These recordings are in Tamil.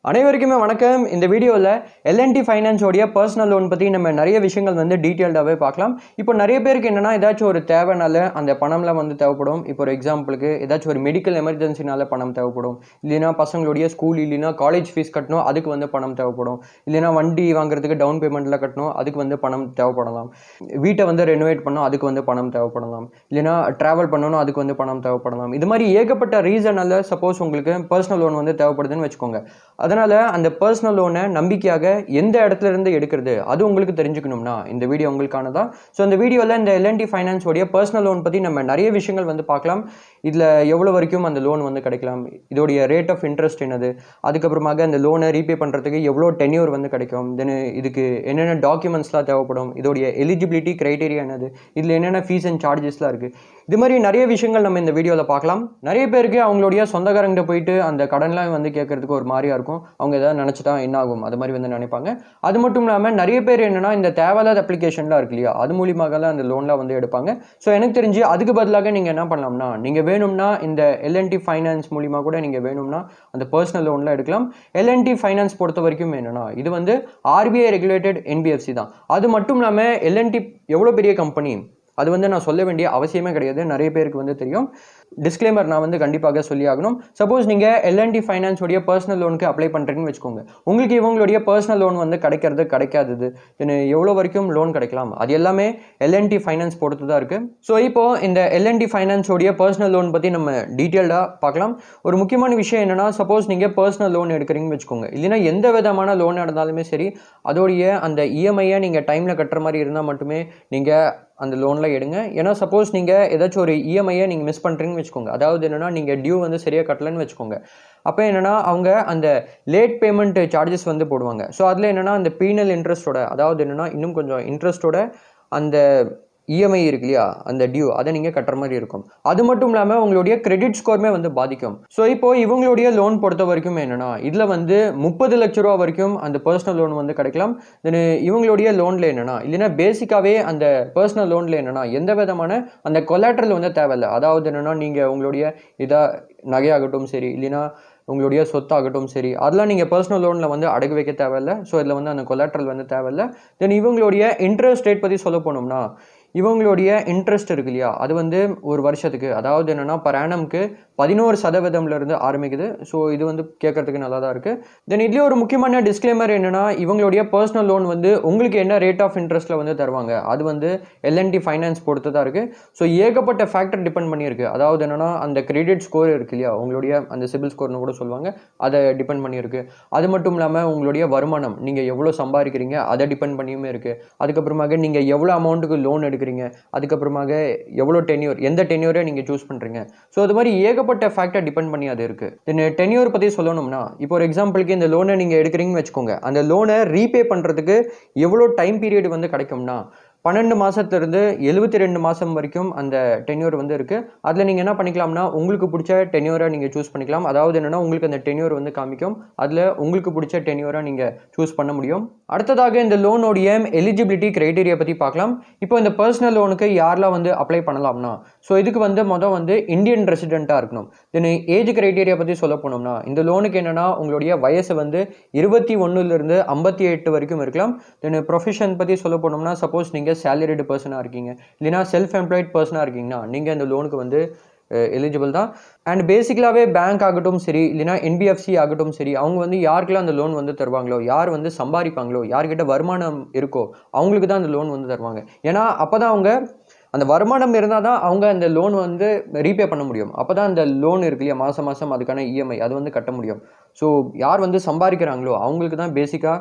அனைவருக்குமே வணக்கம். இந்த வீடியோவில் எல்என்டி ஃபைனான்ஸோடைய பர்சனல் லோன் பற்றி நம்ம நிறைய விஷயங்கள் டீட்டெயில்டாகவே பார்க்கலாம். இப்போ நிறைய பேருக்கு என்னென்னா ஏதாச்சும் ஒரு தேவைனால அந்த பணம்லாம் தேவைப்படும். இப்போ ஒரு எக்ஸாம்பிளுக்கு ஏதாச்சும் ஒரு மெடிக்கல் எமர்ஜென்சினால பணம் தேவைப்படும், இல்லைனா பசங்களுடைய ஸ்கூல் இல்லைனா காலேஜ் ஃபீஸ் கட்டணும், அதுக்கு பணம் தேவைப்படும், இல்லைனா வண்டி வாங்குறதுக்கு டவுன் பேமெண்ட்டில் கட்டணும், அதுக்கு பணம் தேவைப்படலாம், வீட்டை ரெனோவேட் பண்ணணும், அதுக்கு பணம் தேவைப்படலாம், இல்லைனா ட்ராவல் பண்ணணும், அதுக்கு பணம் தேவைப்படலாம். இது மாதிரி ஏகப்பட்ட ரீசனால் சப்போஸ் உங்களுக்கு பர்சனல் லோன் தேவைப்படுதுன்னு வச்சுக்கோங்க. அதனால் அந்த பர்சனல் லோனை நம்பிக்கையாக எந்த இடத்துல இருந்து எடுக்கிறது அது உங்களுக்கு தெரிஞ்சுக்கணும்னா இந்த வீடியோ உங்களுக்கானதா. ஸோ இந்த வீடியோவில் இந்த எல்என்டி ஃபைனான்ஸோடைய பர்சனல் லோன் பற்றி நம்ம நிறைய விஷயங்கள் பார்க்கலாம். இதில் எவ்வளோ வரைக்கும் அந்த லோன் கிடைக்கலாம், இதோடைய ரேட் ஆஃப் இன்ட்ரெஸ்ட் என்னது, அதுக்கப்புறமாக அந்த லோனை ரீபே பண்ணுறதுக்கு எவ்வளோ டென்யூர் கிடைக்கும், தென் இதுக்கு என்னென்ன டாக்குமெண்ட்ஸ்லாம் தேவைப்படும், இதோடைய எலிஜிபிலிட்டி க்ரைட்டீரியா என்னது, இதில் என்னென்ன ஃபீஸ் அண்ட் சார்ஜஸ்லாம் இருக்குது. இது மாதிரி நிறைய விஷயங்கள் நம்ம இந்த வீடியோவில் பார்க்கலாம். நிறைய பேருக்கு அவங்களுடைய சொந்தக்காரங்கிட்ட போயிட்டு அந்த கடன்லாம் கேட்கறதுக்கு ஒரு மாதிரியா இருக்கும். அவங்க எதாவது நினச்சிட்டா என்ன ஆகும் அது மாதிரி நினைப்பாங்க. அது மட்டும் இல்லாமல் நிறைய பேர் என்னென்னா இந்த தேவையில்லாத அப்ளிகேஷன்லாம் இருக்கு இல்லையா, அது மூலியமாக அந்த லோன்லாம் எடுப்பாங்க. ஸோ எனக்கு தெரிஞ்சு அதுக்கு பதிலாக நீங்கள் என்ன பண்ணலாம்னா, நீங்கள் வேணும்னா இந்த எல்என்டி ஃபைனான்ஸ் மூலிமா கூட நீங்கள் வேணும்னா அந்த பர்சனல் லோன்லாம் எடுக்கலாம். எல்என்டி ஃபைனான்ஸ் பொறுத்த வரைக்கும் என்னென்னா இது ஆர்பிஐ ரெகுலேட்டட் என்பிஎஃப்சி தான். அது மட்டும் இல்லாமல் எல்என்டி எவ்வளோ பெரிய கம்பெனி அது நான் சொல்ல வேண்டிய அவசியமே கிடையாது, நிறைய பேருக்கு தெரியும். டிஸ்க்ளைமர் நான் கண்டிப்பாக சொல்லி ஆகணும். சப்போஸ் நீங்கள் எல்என்டி ஃபைனான்ஸோடைய பர்சனல் லோனுக்கு அப்ளை பண்ணுறீங்கன்னு வச்சுக்கோங்க, உங்களுக்கு இவங்களுடைய பர்சனல் லோன் கிடைக்காதது எவ்வளோ வரைக்கும் லோன் கிடைக்கலாம் அது எல்லாமே எல்என்டி ஃபைனான்ஸ் பொறுத்து தான் இருக்குது. ஸோ இப்போது இந்த எல்என்டி ஃபைனான்ஸோடைய பர்சனல் லோன் பற்றி நம்ம டீட்டெயில்டாக பார்க்கலாம். ஒரு முக்கியமான விஷயம் என்னென்னா, சப்போஸ் நீங்கள் பர்சனல் லோன் எடுக்கிறீங்கன்னு வச்சுக்கோங்க, இல்லைனா எந்த விதமான லோன் இருந்தாலுமே சரி, அதோடைய அந்த இஎம்ஐயை நீங்கள் டைமில் கட்டுற மாதிரி இருந்தால் மட்டுமே நீங்கள் அந்த லோனில் எடுங்க. ஏன்னா சப்போஸ் நீங்கள் ஏதாச்சும் ஒரு இஎம்ஐயை நீங்கள் மிஸ் பண்ணுறீங்கன்னு வச்சுக்கோங்க, அதாவது என்னென்னா நீங்கள் டியூ சரியாக கட்டலைன்னு வச்சுக்கோங்க, அப்போ என்னென்னா அவங்க அந்த லேட் பேமெண்ட் சார்ஜஸ் போடுவாங்க. ஸோ அதில் என்னென்னா அந்த பீனல் இன்ட்ரெஸ்ட்டோட, அதாவது என்னென்னா இன்னும் கொஞ்சம் இன்ட்ரெஸ்ட்டோட அந்த இஎம்ஐ இருக்கு இல்லையா, அந்த டியூ அதை நீங்கள் கட்டுற மாதிரி இருக்கும். அது மட்டும் இல்லாமல் உங்களுடைய கிரெடிட் ஸ்கோருமே பாதிக்கும். ஸோ இப்போது இவங்களுடைய லோன் பொறுத்த வரைக்கும் என்னென்னா இதில் 30 லட்ச ரூபா வரைக்கும் அந்த பர்சனல் லோன் கிடைக்கலாம். தென் இவங்களுடைய லோனில் என்னென்னா, இல்லைன்னா பேசிக்காகவே அந்த பர்சனல் லோனில் என்னென்னா எந்த விதமான அந்த கொலாட்ரல் தேவையில்லை. அதாவது என்னென்னா நீங்கள் உங்களுடைய நகையாகட்டும் சரி, இல்லைன்னா உங்களுடைய சொத்தாகட்டும் சரி, அதெல்லாம் நீங்கள் பர்சனல் லோனில் அடகு வைக்க தேவையில்லை. ஸோ இதில் அந்த கொலாட்ரல் தேவையில்லை. தென் இவங்களுடைய இன்ட்ரெஸ்ட் ரேட் பற்றி சொல்ல போனோம்னா, இவங்களுடைய இன்ட்ரெஸ்ட் இருக்கு இல்லையா, அது ஒரு வருஷத்துக்கு, அதாவது என்னென்னா பர் ஆனம்க்கு 11% ஆரம்பிக்குது. ஸோ இது கேட்கறதுக்கு நல்லா தான் இருக்குது. தென் இதுலேயே ஒரு முக்கியமான டிஸ்க்ளைமர் என்னென்னா, இவங்களுடைய பர்சனல் லோன் உங்களுக்கு என்ன ரேட் ஆஃப் இன்ட்ரெஸ்ட்டில் தருவாங்க அது எல்என்டி ஃபைனான்ஸ் பொறுத்து தான் இருக்குது. ஸோ ஏகப்பட்ட ஃபேக்டர் டிபெண்ட் பண்ணியிருக்கு. அதாவது என்னென்னா அந்த கிரெடிட் ஸ்கோர் இருக்கு இல்லையா, உங்களுடைய அந்த சிபில் ஸ்கோர்னு கூட சொல்லுவாங்க, அதை டிபெண்ட் பண்ணியிருக்கு. அது மட்டும் இல்லாமல் உங்களுடைய வருமானம், நீங்கள் எவ்வளோ சம்பாதிக்கிறீங்க அதை டிபெண்ட் பண்ணியுமே இருக்குது. அதுக்கப்புறமாக நீங்கள் எவ்வளோ அமௌண்ட்டுக்கு லோன் எடுக்கிறீங்க, அதுக்கப்புறமாக எவ்வளோ டென்யூர், எந்த டென்யூரை நீங்கள் சூஸ் பண்ணுறீங்க. ஸோ அது மாதிரி ஏகப்பட்ட ஃபேக்டர் டிபெண்ட் பண்ணி அது இருக்குது. தென் டென்யூர் பற்றி சொல்லணும்னா, இப்போ ஒரு எக்ஸாம்பிளுக்கு இந்த லோனை நீங்கள் எடுக்கிறீங்கன்னு வச்சுக்கோங்க, அந்த லோனை ரீபே பண்ணுறதுக்கு எவ்வளோ டைம் பீரியட் கிடைக்கும்னா 12 மாதத்துலேருந்து 72 மாதம் வரைக்கும் அந்த டென்யூர் இருக்குது. அதில் நீங்கள் என்ன பண்ணிக்கலாம்னா, உங்களுக்கு பிடிச்ச டென்யூரை நீங்கள் சூஸ் பண்ணிக்கலாம். அதாவது என்னென்னா உங்களுக்கு அந்த டென்யூர் காமிக்கும், அதில் உங்களுக்கு பிடிச்ச டென்யூரை நீங்கள் சூஸ் பண்ண முடியும். அடுத்ததாக இந்த லோனோடைய எலிஜிபிலிட்டி க்ரைட்டீரியா பற்றி பார்க்கலாம். இப்போ இந்த பர்சனல் லோனுக்கு யாரெல்லாம் அப்ளை பண்ணலாம்னா, ஸோ இதுக்கு மொதல் இந்தியன் ரெசிடெண்ட்டாக இருக்கணும். தென் ஏஜ் க்ரைட்டீரியா பற்றி சொல்ல போனோம்னா, இந்த லோனுக்கு என்னென்னா உங்களுடைய வயசு 21லேருந்து 58 வரைக்கும் இருக்கலாம். தென் ப்ரொஃபஷன் பற்றி சொல்ல போனோம்னா, சப்போஸ் நீங்கள் சேலரிடு பர்சனாக இருக்கீங்க, இல்லைனா செல்ஃப் எம்ப்ளாய்ட் பர்சனாக இருக்கீங்கன்னா நீங்கள் இந்த லோனுக்கு எலிஜிபிள் தான். அண்ட் பேசிக்கலாகவே பேங்க் ஆகட்டும் சரி, இல்லைனா என்பிஎஃப்சி ஆகட்டும் சரி, அவங்க யாருக்கெல்லாம் அந்த லோன் தருவாங்களோ, யார் சம்பாதிப்பாங்களோ, யார்கிட்ட வருமானம் இருக்கோ அவங்களுக்கு தான் அந்த லோன் தருவாங்க. ஏன்னா அப்போ தான் அவங்க அந்த வருமானம் இருந்தால் தான் அவங்க அந்த லோன் ரீபே பண்ண முடியும். அப்போ தான் அந்த லோன் இருக்கு இல்லையா, மாதம் மாதம் அதுக்கான இஎம்ஐ அது கட்ட முடியும். ஸோ யார் சம்பாதிக்கிறாங்களோ அவங்களுக்கு தான் பேசிக்காக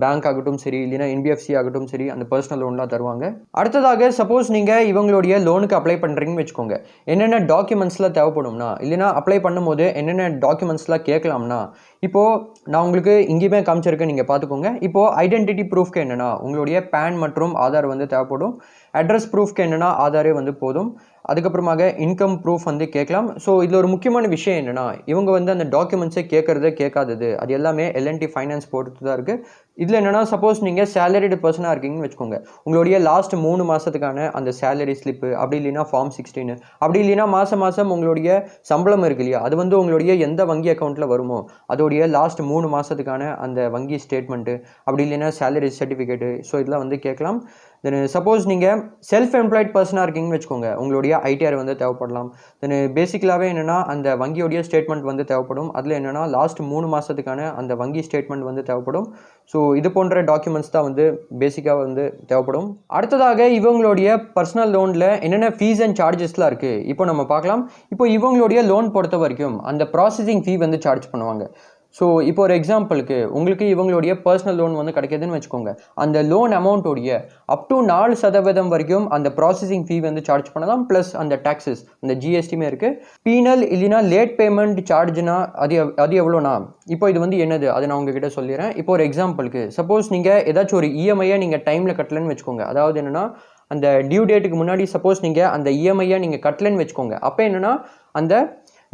பேங்க் ஆகட்டும் சரி, இல்லைனா என்பிஎஃப்சி ஆகட்டும் சரி அந்த பர்சனல் லோன்லாம் தருவாங்க. அடுத்ததாக சப்போஸ் நீங்கள் இவங்களுடைய லோனுக்கு அப்ளை பண்ணுறீங்கன்னு வச்சுக்கோங்க, என்னென்ன டாக்குமெண்ட்ஸ்லாம் தேவைப்படும்னா, இல்லைனா அப்ளை பண்ணும்போது என்னென்ன டாக்குமெண்ட்ஸ்லாம் கேட்கலாம்னா, இப்போது நான் உங்களுக்கு இங்கேயுமே காமிச்சிருக்கேன், நீங்கள் பார்த்துக்கோங்க. இப்போது ஐடென்டிட்டி ப்ரூஃப்க்கு என்னென்னா உங்களுடைய பேன் மற்றும் ஆதார் தேவைப்படும். அட்ரஸ் ப்ரூஃப்க்கு என்னென்னா ஆதாரே போதும். அதுக்கப்புறமாக இன்கம் ப்ரூஃப் வந்து கேட்கலாம். ஸோ இதில் ஒரு முக்கியமான விஷயம் என்னென்னா, இவங்க வந்து அந்த டாக்குமெண்ட்ஸை கேட்குறது கேட்காதது அது எல்லாமே எல்என்டி ஃபைனான்ஸ் பொறுத்து தான் இருக்குது. இதில் என்னென்னா, சப்போஸ் நீங்கள் சேலரிடு பர்சனாக இருக்கீங்கன்னு வச்சுக்கோங்க, உங்களுடைய லாஸ்ட் 3 மாதத்துக்கான அந்த சேலரி ஸ்லிப்பு, அப்படி இல்லைன்னா ஃபார்ம் 16, அப்படி இல்லைன்னா மாதம் உங்களுடைய சம்பளம் இருக்கு இல்லையா, அது வந்து உங்களுடைய எந்த வங்கி அக்கௌண்ட்டில் வருமோ அதோடைய லாஸ்ட் 3 மாதத்துக்கான அந்த வங்கி ஸ்டேட்மெண்ட்டு, அப்படி இல்லைன்னா சேலரி சர்டிஃபிகேட்டு, ஸோ இதெல்லாம் வந்து கேட்கலாம். தென் சப்போஸ் நீங்கள் செல்ஃப் எம்ப்ளாய்ட் பர்சனாக இருக்கீங்கன்னு வச்சுக்கோங்க, உங்களுடைய ஐடிஆர் வந்து தேவைப்படலாம். தென் பேசிக்கலாகவே என்னென்னா அந்த வங்கியோடைய ஸ்டேட்மெண்ட் வந்து தேவைப்படும். அதில் என்னென்னா லாஸ்ட் 3 மாதத்துக்கான அந்த வங்கி ஸ்டேட்மெண்ட் வந்து தேவைப்படும். ஸோ இது போன்ற டாக்குமெண்ட்ஸ் தான் வந்து பேசிக்காக வந்து தேவைப்படும். அடுத்ததாக இவங்களுடைய பர்சனல் லோனில் என்னென்ன ஃபீஸ் அண்ட் சார்ஜஸ்லாம் இருக்குது இப்போ நம்ம பார்க்கலாம். இப்போ இவங்களுடைய லோன் பொறுத்த வரைக்கும் அந்த ப்ராசஸிங் ஃபீ வந்து சார்ஜ் பண்ணுவாங்க. ஸோ இப்போ ஒரு எக்ஸாம்பிளுக்கு உங்களுக்கு இவங்களுடைய பர்சனல் லோன் வந்து கிடைக்கிதுன்னு வச்சுக்கோங்க, அந்த லோன் அமௌண்ட்டோடைய அப் டு 4% வரைக்கும் அந்த ப்ராசஸிங் ஃபீ வந்து சார்ஜ் பண்ணலாம். ப்ளஸ் அந்த டாக்ஸஸ், அந்த ஜிஎஸ்டியுமே இருக்குது. பீனல் இல்லைனா லேட் பேமெண்ட் சார்ஜ்னா அது எவ்வளோனா, இப்போ இது வந்து என்னது அது நான் உங்ககிட்ட சொல்லிடுறேன். இப்போ ஒரு எக்ஸாம்பிளுக்கு சப்போஸ் நீங்கள் ஏதாச்சும் ஒரு இஎம்ஐயை நீங்கள் டைமில் கட்டலன்னு வச்சுக்கோங்க, அதாவது என்னென்னா அந்த டியூ டேட்டுக்கு முன்னாடி சப்போஸ் நீங்கள் அந்த இஎம்ஐயை நீங்கள் கட்டலன்னு வச்சுக்கோங்க, அப்போ என்னென்னா அந்த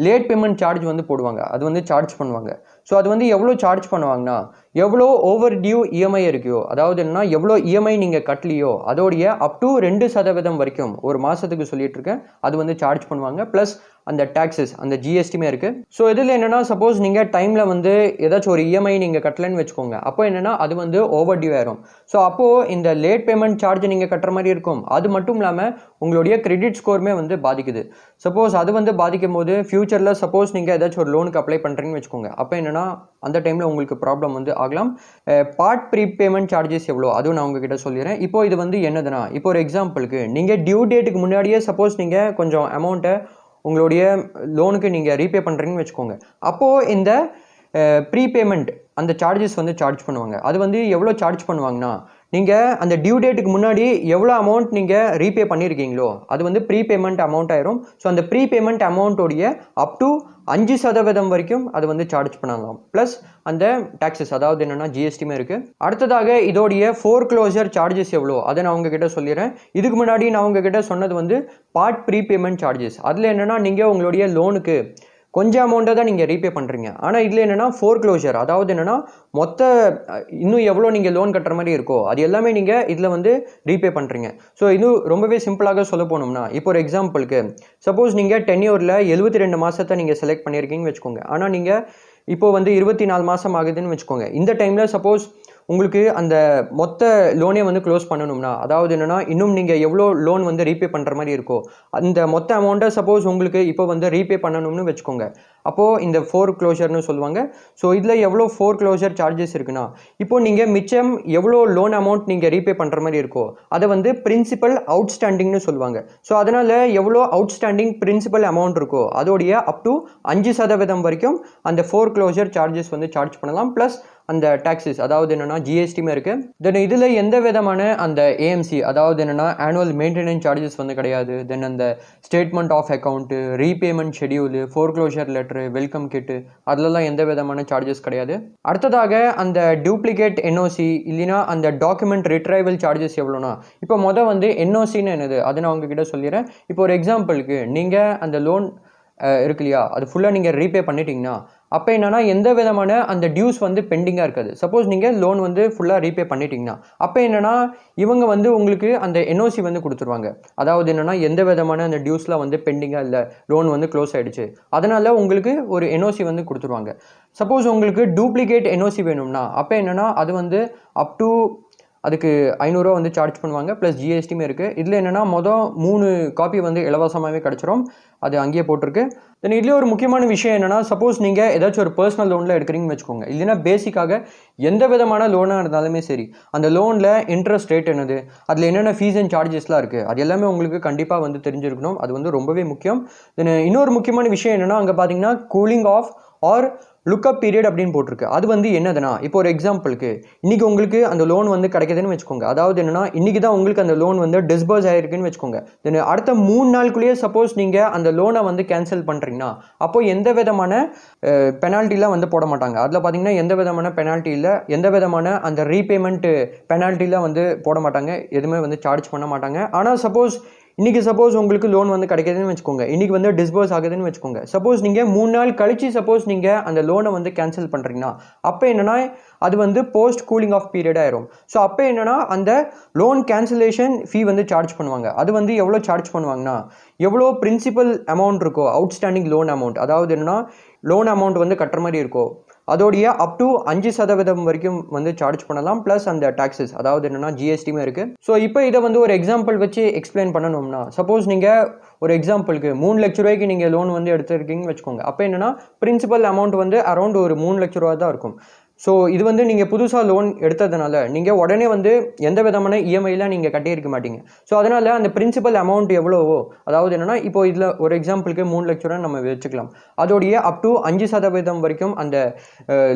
லேட் பேமெண்ட் சார்ஜ் வந்து போடுவாங்க, அது வந்து சார்ஜ் பண்ணுவாங்க. ஸோ அது வந்து எவ்வளோ சார்ஜ் பண்ணுவாங்கன்னா, எவ்வளோ ஓவர் டியூ இஎம்ஐ இருக்கையோ, அதாவது என்னன்னா எவ்வளோ இஎம்ஐ நீங்கள் கட்டலையோ அதோடைய அப் டு 2% வரைக்கும் ஒரு மாதத்துக்கு சொல்லிட்டு இருக்கேன், அது வந்து சார்ஜ் பண்ணுவாங்க. ப்ளஸ் அந்த டாக்ஸஸ், அந்த ஜிஎஸ்டியுமே இருக்குது. ஸோ இதில் என்னென்னா சப்போஸ் நீங்கள் டைமில் வந்து ஏதாச்சும் ஒரு இஎம்ஐ நீங்கள் கட்டலன்னு வச்சுக்கோங்க, அப்போ என்னென்னா அது வந்து ஓவர் டியூ ஆயிரும். ஸோ அப்போது இந்த லேட் பேமெண்ட் சார்ஜ் நீங்கள் கட்டுற மாதிரி இருக்கும். அது மட்டும் இல்லாமல் உங்களுடைய கிரெடிட் ஸ்கோருமே வந்து பாதிக்குது. சப்போஸ் அது வந்து பாதிக்கும் போது ஃபியூச்சரில் சப்போஸ் நீங்கள் ஏதாச்சும் ஒரு லோனுக்கு அப்ளை பண்ணுறீங்கன்னு வச்சுக்கோங்க, அப்போ என்னென்னா அந்த டைமில் உங்களுக்கு ப்ராப்ளம் வந்து ஆகலாம். பார்ட் ப்ரீபேமெண்ட் சார்ஜஸ் எவ்வளோ அதுவும் நான் உங்ககிட்ட சொல்லிடுறேன். இப்போ இது வந்து என்னதுன்னா, இப்போ ஒரு எக்ஸாம்பிளுக்கு நீங்கள் டியூ டேட்டுக்கு முன்னாடியே சப்போஸ் நீங்கள் கொஞ்சம் அமௌண்ட்டை உங்களுடைய லோனுக்கு நீங்கள் ரீபே பண்ணுறீங்கன்னு வச்சுக்கோங்க, அப்போது இந்த ப்ரீபேமெண்ட் அந்த சார்ஜஸ் வந்து சார்ஜ் பண்ணுவாங்க. அது வந்து எவ்வளோ சார்ஜ் பண்ணுவாங்கன்னா, நீங்கள் அந்த டியூ டேட்டுக்கு முன்னாடி எவ்வளோ அமௌண்ட் நீங்கள் ரீபே பண்ணியிருக்கீங்களோ அது வந்து ப்ரீபேமெண்ட் அமௌண்ட் ஆயிரும். ஸோ அந்த ப்ரீபேமெண்ட் அமௌண்ட்டோடைய அப் டு 5% வரைக்கும் அது வந்து சார்ஜ் பண்ணலாம். ப்ளஸ் அந்த டாக்ஸஸ், அதாவது என்னென்னா ஜிஎஸ்டியுமே இருக்குது. அடுத்ததாக இதோடைய ஃபோர்க்ளோசர் சார்ஜஸ் எவ்வளோ அதை நான் உங்ககிட்ட சொல்லிடுறேன். இதுக்கு முன்னாடி நான் உங்ககிட்ட சொன்னது வந்து பார்ட் ப்ரீபேமெண்ட் சார்ஜஸ். அதில் என்னென்னா நீங்கள் உங்களுடைய லோனுக்கு கொஞ்சம் அமௌண்ட்டை தான் நீங்கள் ரீபே பண்ணுறீங்க. ஆனால் இதில் என்னென்னா ஃபோர்க்ளோஷர், அதாவது என்னென்னா மொத்த இன்னும் எவ்வளோ நீங்கள் லோன் கட்டுற மாதிரி இருக்கோ அது எல்லாமே நீங்கள் இதில் வந்து ரீபே பண்ணுறீங்க. ஸோ இது ரொம்பவே சிம்பிளாக சொல்ல போனோம்னா, இப்போ ஒரு எக்ஸாம்பிளுக்கு சப்போஸ் நீங்கள் டென்யூரில் 72 மாதத்தை நீங்கள் செலக்ட் பண்ணியிருக்கீங்கன்னு வச்சுக்கோங்க, ஆனால் நீங்கள் இப்போது வந்து 24 மாதம் ஆகுதுன்னு வச்சுக்கோங்க. இந்த டைமில் சப்போஸ் உங்களுக்கு அந்த மொத்த லோனே வந்து க்ளோஸ் பண்ணணும்னா, அதாவது என்னென்னா இன்னும் நீங்கள் எவ்வளோ லோன் வந்து ரீபே பண்ணுற மாதிரி இருக்கோ அந்த மொத்த அமௌண்ட்டை சப்போஸ் உங்களுக்கு இப்போ வந்து ரீபே பண்ணணும்னு வச்சுக்கோங்க, அப்போது இந்த ஃபோர்க்ளோஷர்னு சொல்லுவாங்க. ஸோ இதில் எவ்வளோ ஃபோர்க்ளோஷர் சார்ஜஸ் இருக்குன்னா, இப்போது நீங்கள் மிச்சம் எவ்வளோ லோன் அமௌண்ட் நீங்கள் ரீபே பண்ணுற மாதிரி இருக்கோ அதை வந்து பிரின்சிபல் அவுட்ஸ்டாண்டிங்னு சொல்லுவாங்க. ஸோ அதனால் எவ்வளோ அவுட்ஸ்டாண்டிங் பிரின்சிபல் அமௌண்ட் இருக்கோ அதோடைய அப் டு 5% வரைக்கும் அந்த ஃபோர்க்ளோஷர் சார்ஜஸ் வந்து சார்ஜ் பண்ணலாம். ப்ளஸ் அந்த டாக்ஸஸ், அதாவது என்னென்னா ஜிஎஸ்டியுமே இருக்குது. தென் இதில் எந்த விதமான அந்த ஏஎம்சி, அதாவது என்னென்னா ஆனுவல் மெயின்டெனன்ஸ் சார்ஜஸ் வந்து கிடையாது. தென் அந்த statement of account, repayment schedule, foreclosure letter, welcome kit, அதிலலாம் எந்த விதமான சார்ஜஸ் கிடையாது. அடுத்ததாக அந்த டூப்ளிகேட் என்ஓசி இல்லைனா அந்த டாக்குமெண்ட் ரிட்ரைவல் சார்ஜஸ் எவ்வளோனா, இப்போ வந்து என்ஓசின்னு என்னது அது நான் உங்ககிட்ட சொல்லிடுறேன். இப்போ ஒரு எக்ஸாம்பிளுக்கு நீங்கள் அந்த லோன் இருக்கு இல்லையா, அது ஃபுல்லாக நீங்கள் ரீபே பண்ணிட்டீங்கன்னா அப்போ என்னென்னா எந்த விதமான அந்த டியூஸ் வந்து பெண்டிங்காக இருக்காது. சப்போஸ் நீங்கள் லோன் வந்து ஃபுல்லாக ரீபே பண்ணிட்டீங்கன்னா அப்போ என்னென்னா இவங்க வந்து உங்களுக்கு அந்த என்ஓசி வந்து கொடுத்துருவாங்க. அதாவது என்னென்னா எந்த விதமான அந்த டியூஸ்லாம் வந்து பெண்டிங்காக இல்லை, லோன் வந்து க்ளோஸ் ஆகிடுச்சு, அதனால் உங்களுக்கு ஒரு என்ஓசி வந்து கொடுத்துருவாங்க. சப்போஸ் உங்களுக்கு டூப்ளிகேட் என்ஓசி வேணும்னா அப்போ என்னென்னா அது வந்து அப் டு அதுக்கு 500 ரூபா வந்து சார்ஜ் பண்ணுவாங்க. ப்ளஸ் ஜிஎஸ்டியுமே இருக்குது. இதில் என்னென்னா 3 காப்பி வந்து இலவசமாகவே கிடச்சிரும், அது அங்கேயே போட்டிருக்கு. தென் இதில் ஒரு முக்கியமான விஷயம் என்னென்னா, சப்போஸ் நீங்கள் ஏதாச்சும் ஒரு பர்சனல் லோனில் எடுக்கிறீங்கன்னு வச்சுக்கோங்க, இல்லைன்னா பேசிக்காக எந்த விதமான லோனாக இருந்தாலுமே சரி, அந்த லோனில் இன்ட்ரெஸ்ட் ரேட் என்னது, அதில் என்னென்ன ஃபீஸ் அண்ட் சார்ஜஸ்லாம் இருக்குது, அது எல்லாமே உங்களுக்கு கண்டிப்பாக வந்து தெரிஞ்சிருக்கணும். அது வந்து ரொம்பவே முக்கியம். தென் இன்னொரு முக்கியமான விஷயம் என்னென்னா, அங்கே பார்த்தீங்கன்னா cooling off or lookup period அப்படின்னு போட்டிருக்கு. அது வந்து என்னதுன்னா, இப்போ ஒரு எக்ஸாம்பிளுக்கு இன்றைக்கி உங்களுக்கு அந்த லோன் வந்து கிடைக்குதுன்னு வச்சுக்கோங்க, அதாவது என்னென்னா இன்றைக்கி தான் உங்களுக்கு அந்த லோன் வந்து டிஸ்பர்ஸ் ஆகிருக்குன்னு வச்சுக்கோங்க. தென் அடுத்த 3 நாளுக்குள்ளேயே சப்போஸ் நீங்கள் அந்த லோனை வந்து கேன்சல் பண்ணுறீங்கன்னா அப்போது எந்த விதமான பெனால்ட்டிலாம் வந்து போட மாட்டாங்க. அதில் பார்த்தீங்கன்னா எந்த விதமான பெனால்ட்டி இல்லை, எந்த விதமான அந்த ரீபேமெண்ட் பெனால்ட்டிலாம் வந்து போட மாட்டாங்க, எதுவுமே வந்து சார்ஜ் பண்ண மாட்டாங்க. ஆனால் சப்போஸ் இன்றைக்கி சப்போஸ் உங்களுக்கு லோன் வந்து கிடைக்குதுன்னு வச்சுக்கோங்க, இன்றைக்கி வந்து டிஸ்பர்ஸ் ஆகுதுன்னு வச்சுக்கோங்க. சப்போஸ் நீங்கள் 3 நாள் கழிச்சு சப்போஸ் நீங்கள் அந்த லோனை வந்து கேன்சல் பண்ணுறீங்கன்னா அப்போ என்னென்னா அது வந்து போஸ்ட் கூலிங் ஆஃப் பீரியட் ஆயிரும். ஸோ அப்போ என்னென்னா அந்த லோன் கேன்சலேஷன் ஃபீ வந்து சார்ஜ் பண்ணுவாங்க. அது வந்து எவ்வளோ சார்ஜ் பண்ணுவாங்கன்னா எவ்வளோ பிரின்சிபல் அமௌண்ட் இருக்கோ, அவுட்ஸ்டாண்டிங் லோன் அமௌண்ட், அதாவது என்னென்னா லோன் அமௌண்ட் வந்து கட்டுற மாதிரி இருக்கோ அதோடைய அப் டு 5% வரைக்கும் வந்து சார்ஜ் பண்ணலாம். ப்ளஸ் அந்த டாக்ஸஸ், அதாவது என்னென்னா ஜிஎஸ்டியுமே இருக்குது. ஸோ இப்போ இதை வந்து ஒரு எக்ஸாம்பிள் வச்சு எக்ஸ்பிளைன் பண்ணணும்னா சப்போஸ் நீங்கள் ஒரு எக்ஸாம்பிளுக்கு 3 லட்ச ரூபாய்க்கு நீங்கள் லோன் வந்து எடுத்துருக்கீங்கன்னு வச்சுக்கோங்க. அப்போ என்னென்னா பிரின்சிபல் அமௌண்ட் வந்து அரௌண்ட் ஒரு 3 லட்ச ரூபா தான் இருக்கும். ஸோ இது வந்து நீங்கள் புதுசாக லோன் எடுத்ததுனால நீங்கள் உடனே வந்து எந்த விதமான இஎம்ஐலாம் நீங்கள் கட்டியிருக்க மாட்டீங்க. ஸோ அதனால் அந்த பிரின்சிபல் அமௌண்ட் எவ்வளவோ, அதாவது என்னென்னா இப்போ இதில் ஒரு எக்ஸாம்பிளுக்கு 3 லட்ச ரூபா நம்ம வச்சுக்கலாம். அதோடைய அப் டு 5% வரைக்கும் அந்த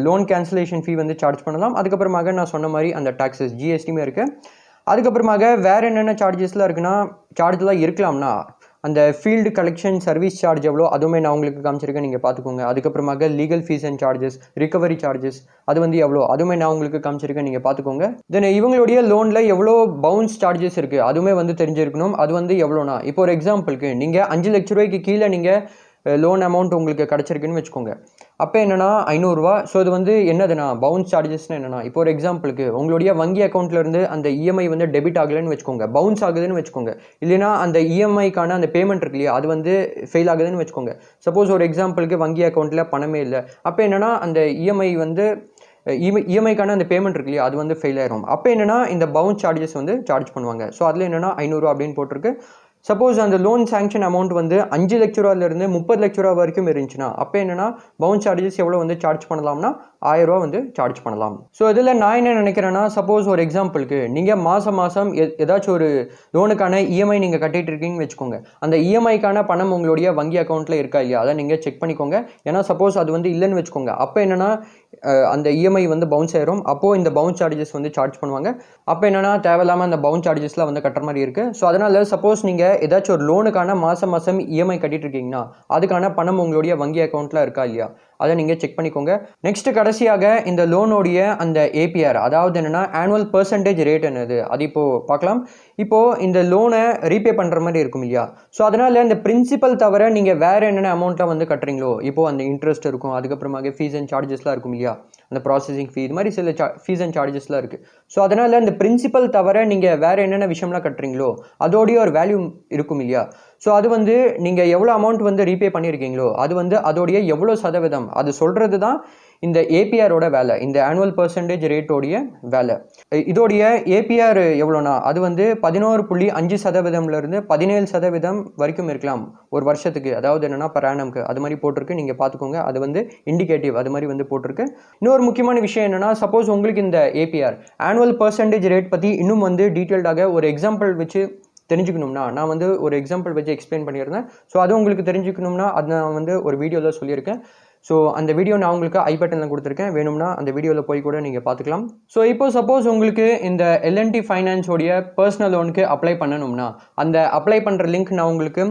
லோன் கேன்சலேஷன் ஃபீ வந்து சார்ஜ் பண்ணலாம். அதுக்கப்புறமாக நான் சொன்ன மாதிரி அந்த டாக்ஸஸ் ஜிஎஸ்டியுமே இருக்குது. அதுக்கப்புறமாக வேறு என்னென்ன சார்ஜஸ்லாம் இருக்குன்னா சார்ஜ்லாம் இருக்கலாம்னா அந்த ஃபீல்டு கலெக்ஷன் சர்வீஸ் சார்ஜ் எவ்வளோ அதுவுமே நான் உங்களுக்கு காமிச்சிருக்கேன், நீங்கள் பார்த்துக்கோங்க. அதுக்கப்புறமாக legal fees and charges, recovery charges அது வந்து எவ்வளோ அதுவுமே நான் உங்களுக்கு காமிச்சிருக்கேன், நீங்கள் பார்த்துக்கோங்க. தென் இவங்களுடைய லோனில் எவ்வளோ பவுன்ஸ் சார்ஜஸ் இருக்குது அதுவுமே வந்து தெரிஞ்சிருக்கணும். அது வந்து எவ்வளோனா இப்போ ஒரு எக்ஸாம்பிளுக்கு நீங்கள் 5 லட்ச ரூபாய்க்கு கீழே நீங்கள் லோன் அமௌண்ட் உங்களுக்கு கிடச்சிருக்குன்னு வச்சுக்கோங்க. அப்போ என்னென்னா 500 ரூபா. ஸோ இது வந்து என்னதுன்னா பவுன்ஸ் சார்ஜஸ்னால் என்னென்னா இப்போ ஒரு எக்ஸாம்பிளுக்கு உங்களுடைய வங்கி அக்கௌண்ட்லேருந்து அந்த இஎம்ஐ வந்து டெபிட் ஆகலைன்னு வச்சுக்கோங்க, பவுன்ஸ் ஆகுதுன்னு வச்சுக்கோங்க. இல்லைனா அந்த இஎம்ஐக்கான அந்த பேமெண்ட் இருக்கு இல்லையா அது வந்து ஃபெயில் ஆகுதுன்னு வச்சுக்கோங்க. சப்போஸ் ஒரு எக்ஸாம்பிளுக்கு வங்கி அக்கௌண்ட்டில் பணமே இல்லை, அப்போ என்னென்னா அந்த இஎம்ஐ வந்து இஎம்ஐக்கான அந்த பேமெண்ட் இருக்கு இல்லையா அது வந்து ஃபெயில் ஆயிரும். அப்போ என்னென்னா இந்த பவுன்ஸ் சார்ஜஸ் வந்து சார்ஜ் பண்ணுவாங்க. ஸோ அதில் என்னென்னா 500 ரூபா அப்படின்னு போட்டிருக்கு. சப்போஸ் அந்த லோன் சாங்ஷன் அமௌண்ட் வந்து 5 லட்ச ரூபாயிலிருந்து 30 லட்ச ரூபா வரைக்கும் இருந்துச்சுன்னா அப்போ என்னென்னா பவுன்ஸ் சார்ஜஸ் எவ்வளோ வந்து சார்ஜ் பண்ணலாம்னா 1000 ரூபா வந்து சார்ஜ் பண்ணலாம். ஸோ இதில் நான் என்ன நினைக்கிறேன்னா சப்போஸ் ஒரு எக்ஸாம்பிளுக்கு நீங்கள் மாதம் ஏதாச்சும் ஒரு லோனுக்கான இஎம்ஐ நீங்கள் கட்டிட்டு இருக்கீங்கன்னு வச்சுக்கோங்க. அந்த இஎம்ஐக்கான பணம் உங்களுடைய வங்கி அக்கௌண்ட்டில் இருக்கா இல்லையா அதை நீங்கள் செக் பண்ணிக்கோங்க. ஏன்னா சப்போஸ் அது வந்து இல்லைன்னு வச்சுக்கோங்க அப்போ என்னென்னா அந்த இஎம்ஐ வந்து பவுன்ஸ் ஆயிரும். அப்போது இந்த பவுன்ஸ் சார்ஜஸ் வந்து சார்ஜ் பண்ணுவாங்க. அப்போ என்னென்னா தேவையில்லாமல் அந்த பவுன்ஸ் சார்ஜஸ்லாம் வந்து கட்டுற மாதிரி இருக்குது. ஸோ அதனால் சப்போஸ் நீங்கள் ஏதாச்சும் ஒரு லோனுக்கான மாதம் இஎம்ஐ கட்டிட்டு இருக்கீங்கன்னா அதுக்கான பணம் உங்களுடைய வங்கி அக்கௌண்ட்டில் இருக்கா இல்லையா அதை நீங்கள் செக் பண்ணிக்கோங்க. நெக்ஸ்ட் கடைசியாக இந்த லோனுடைய அந்த ஏபிஆர், அதாவது என்னென்னா ஆனுவல் பெர்சன்டேஜ் ரேட் என்னது அது இப்போது பார்க்கலாம். இப்போது இந்த லோனை ரீபே பண்ணுற மாதிரி இருக்கும் இல்லையா. ஸோ அதனால் இந்த பிரின்சிபல் தவிர நீங்கள் வேறு என்னென்ன அமௌண்ட்டாக வந்து கட்டுறீங்களோ இப்போது அந்த இன்ட்ரெஸ்ட் இருக்கும், அதுக்கப்புறமாக ஃபீஸ் அண்ட் சார்ஜஸ்லாம் இருக்கும் இல்லையா, அந்த ப்ராசஸிங் ஃபீ இது மாதிரி சில ஃபீஸ் அண்ட் சார்ஜஸ்லாம் இருக்குது. ஸோ அதனால் இந்த பிரின்சிபல் தவிர நீங்கள் வேறு என்னென்ன விஷயம்லாம் கட்டுறீங்களோ அதோடைய ஒரு வேல்யூ இருக்கும் இல்லையா. ஸோ அது வந்து நீங்கள் எவ்வளோ அமௌண்ட் வந்து ரீபே பண்ணியிருக்கீங்களோ அது வந்து அதோடைய எவ்வளோ சதவீதம் அது சொல்கிறது தான் இந்த ஏபிஆரோட வேலை, இந்த ஆனுவல் பெர்சன்டேஜ் ரேட்டோடைய வேலை. இதோடைய ஏபிஆர் எவ்வளோனா அது வந்து 11.5%லேருந்து 17% வரைக்கும் இருக்கலாம் ஒரு வருஷத்துக்கு, அதாவது என்னென்னா பர் ஆனம்க்கு அது மாதிரி போட்டிருக்கு, நீங்கள் பார்த்துக்கோங்க. அது வந்து இண்டிகேட்டிவ் அது மாதிரி வந்து போட்டிருக்கு. இன்னொரு முக்கியமான விஷயம் என்னென்னா சப்போஸ் உங்களுக்கு இந்த ஏபிஆர் ஆனுவல் பெர்சன்டேஜ் ரேட் பற்றி இன்னும் வந்து டீட்டெயில்டாக ஒரு எக்ஸாம்பிள் வச்சு தெரிஞ்சுக்கணும்னா நான் வந்து ஒரு எக்ஸாம்பிள் வச்சு எக்ஸ்பிளைன் பண்ணியிருந்தேன். ஸோ அது உங்களுக்கு தெரிஞ்சுக்கணும்னா அது நான் வந்து ஒரு வீடியோவில் சொல்லியிருக்கேன். ஸோ அந்த வீடியோ நான் உங்களுக்கு ஐ பட்டனில் கொடுத்துருக்கேன், வேணும்னா அந்த வீடியோவில் போய் கூட நீங்கள் பார்த்துக்கலாம். ஸோ இப்போ சப்போஸ் உங்களுக்கு இந்த எல்என்டி ஃபைனான்ஸோடைய பர்சனல் லோனுக்கு அப்ளை பண்ணணும்னா அந்த அப்ளை பண்ணுற லிங்க் நான் உங்களுக்கு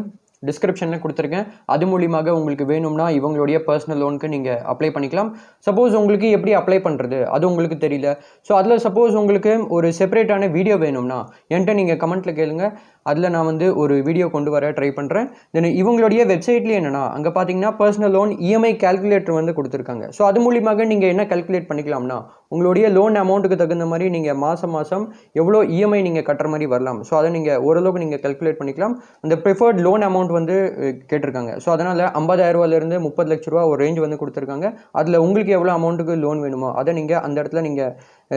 டிஸ்கிரிப்ஷனில் கொடுத்துருக்கேன். அது மூலியமாக உங்களுக்கு வேணும்னா இவங்களுடைய பர்சனல் லோனுக்கு நீங்கள் அப்ளை பண்ணிக்கலாம். சப்போஸ் உங்களுக்கு எப்படி அப்ளை பண்ணுறது அது உங்களுக்கு தெரியல, ஸோ அதில் சப்போஸ் உங்களுக்கு ஒரு செப்பரேட்டான வீடியோ வேணும்னா என்கிட்ட நீங்கள் கமெண்ட்டில் கேளுங்க, அதில் நான் வந்து ஒரு வீடியோ கொண்டு வர ட்ரை பண்ணுறேன். தென் இவங்களுடைய வெப்சைட்லேயே என்னென்னா அங்கே பார்த்தீங்கன்னா பர்சனல் லோன் இஎம்ஐ கேல்குலேட்டர் வந்து கொடுத்துருக்காங்க. ஸோ அது மூலியமாக நீங்கள் என்ன கேல்குலேட் பண்ணிக்கலாம்னா உங்களுடைய லோன் அமௌண்ட்டுக்கு தகுந்த மாதிரி நீங்கள் மாதம் எவ்வளோ இஎம்ஐ நீங்கள் கட்டுற மாதிரி வரலாம். ஸோ அதை நீங்கள் ஓரளவுக்கு நீங்கள் கேல்குலேட் பண்ணிக்கலாம். அந்த ப்ரிஃபர்ட் லோன் அமௌண்ட் வந்து கேட்டிருக்காங்க. ஸோ அதனால் 50,000 ரூபாயிலிருந்து 30 லட்ச ரூபா ஒரு ரேஞ்ச் வந்து கொடுத்துருக்காங்க. அதில் உங்களுக்கு எவ்வளோ அமௌண்ட்டுக்கு லோன் வேணுமோ அதை நீங்கள் அந்த இடத்துல நீங்கள்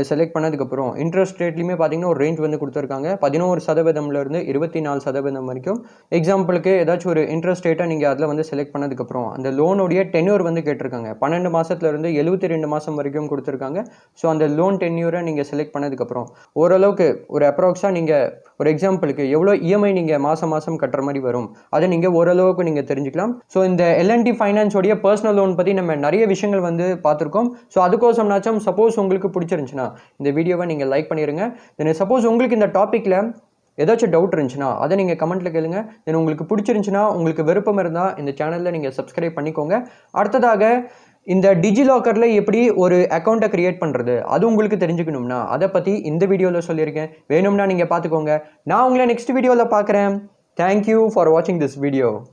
செலக்ட் பண்ணதுக்கப்புறம் இன்ட்ரெஸ்ட் ரேட்லையுமே பார்த்தீங்கன்னா ஒரு ரேஞ்ச் வந்து கொடுத்துருக்காங்க. 11%லேருந்து 24% வரைக்கும். எக்ஸாம்பிளுக்கு ஏதாச்சும் ஒரு இன்ட்ரெஸ்ட் ரேட்டை நீங்கள் அதில் வந்து செலக்ட் பண்ணதுக்கப்புறம் அந்த லோனுடைய டென்யூர் வந்து கேட்டிருக்காங்க. 12 மாதத்துலேருந்து 72 மாதம் வரைக்கும் கொடுத்துருக்காங்க. ஸோ அந்த லோன் டென்யூரை நீங்கள் செலக்ட் பண்ணதுக்கப்புறம் ஓரளவுக்கு ஒரு அப்ராக்ஸாக நீங்கள் ஒரு எக்ஸாம்பிளுக்கு எவ்வளோ இஎம்ஐ நீங்கள் மாதம் கட்டுற மாதிரி வரும் அதை நீங்கள் ஓரளவுக்கு நீங்கள் தெரிஞ்சுக்கலாம். ஸோ இந்த எல்என்டி ஃபைனான்ஸோடைய பர்சனல் லோன் பற்றி நம்ம நிறைய விஷயங்கள் வந்து பார்த்துருக்கோம். ஸோ அதுக்கோசம்னாச்சும் சப்போஸ் உங்களுக்கு பிடிச்சிருந்துச்சுன்னா இந்த வீடியோவை நீங்கள் லைக் பண்ணிடுங்க. தென் சப்போஸ் உங்களுக்கு இந்த டாப்பிக்கில் ஏதாச்சும் டவுட் இருந்துச்சுன்னா அதை நீங்கள் கமெண்ட்டில் கேளுங்க. தென் உங்களுக்கு பிடிச்சிருந்துச்சுன்னா உங்களுக்கு விருப்பம் இருந்தால் இந்த சேனலில் நீங்கள் சப்ஸ்கிரைப் பண்ணிக்கோங்க. அடுத்ததாக இந்த டிஜிலாக்கரில் எப்படி ஒரு அக்கௌண்ட்டை க்ரியேட் பண்ணுறது அது உங்களுக்கு தெரிஞ்சுக்கணும்னா அதை பற்றி இந்த வீடியோவில் சொல்லியிருக்கேன், வேணும்னா நீங்கள் பார்த்துக்கோங்க. நான் உங்களை நெக்ஸ்ட் வீடியோவில் பார்க்குறேன். தேங்க்யூ ஃபார் வாட்சிங் திஸ் வீடியோ.